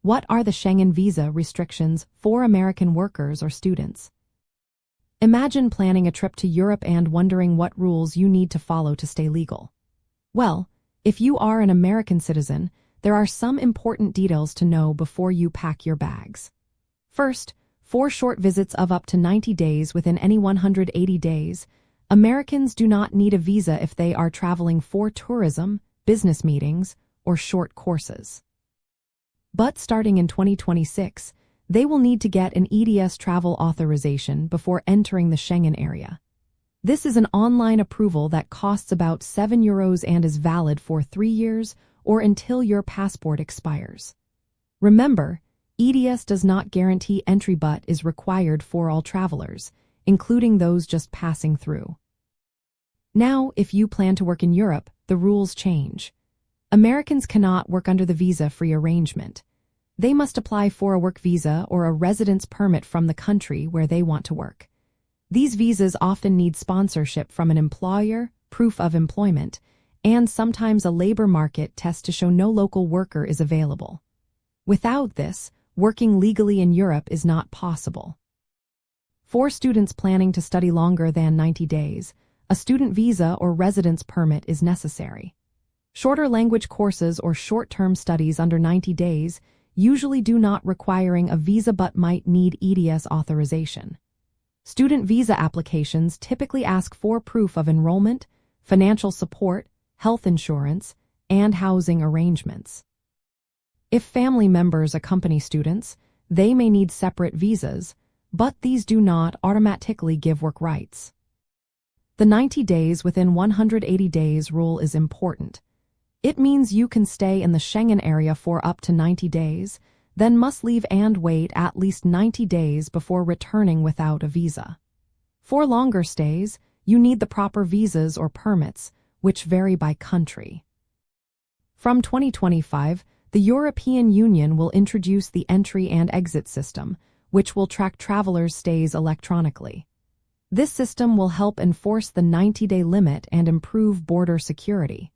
What are the Schengen visa restrictions for American workers or students? Imagine planning a trip to Europe and wondering what rules you need to follow to stay legal. Well, if you are an American citizen, there are some important details to know before you pack your bags. First, for short visits of up to 90 days within any 180 days, Americans do not need a visa if they are traveling for tourism, business meetings, or short courses. But starting in 2026, they will need to get an EDS travel authorization before entering the Schengen area. This is an online approval that costs about €7 and is valid for 3 years or until your passport expires. Remember, EDS does not guarantee entry but is required for all travelers, including those just passing through. Now, if you plan to work in Europe, the rules change. Americans cannot work under the visa-free arrangement. They must apply for a work visa or a residence permit from the country where they want to work. These visas often need sponsorship from an employer, proof of employment, and sometimes a labor market test to show no local worker is available. Without this, working legally in Europe is not possible. For students planning to study longer than 90 days, a student visa or residence permit is necessary. Shorter language courses or short-term studies under 90 days usually do not requiring a visa but might need EDS authorization. Student visa applications typically ask for proof of enrollment, financial support, health insurance, and housing arrangements. If family members accompany students, they may need separate visas, but these do not automatically give work rights. The 90 days within 180 days rule is important. It means you can stay in the Schengen area for up to 90 days, then must leave and wait at least 90 days before returning without a visa. For longer stays, you need the proper visas or permits, which vary by country. From 2025, the European Union will introduce the entry and exit system, which will track travelers' stays electronically. This system will help enforce the 90-day limit and improve border security.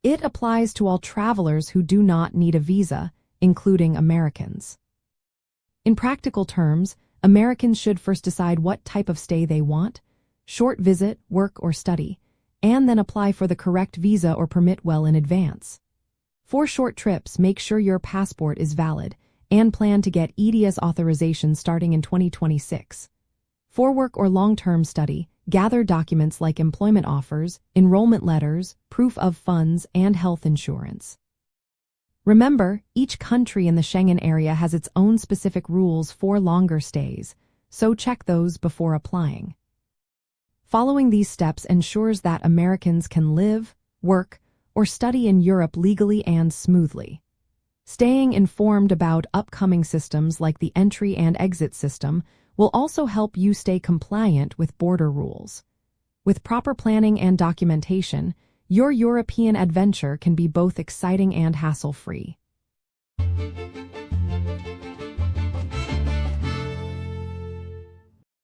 It applies to all travelers who do not need a visa, including Americans. In practical terms, Americans should first decide what type of stay they want, short visit, work, or study, and then apply for the correct visa or permit well in advance. For short trips, make sure your passport is valid and plan to get EDS authorization starting in 2026. For work or long-term study, gather documents like employment offers, enrollment letters, proof of funds, and health insurance. Remember, each country in the Schengen area has its own specific rules for longer stays, so check those before applying. Following these steps ensures that Americans can live, work, or study in Europe legally and smoothly. Staying informed about upcoming systems like the entry and exit system will also help you stay compliant with border rules. With proper planning and documentation, your European adventure can be both exciting and hassle-free.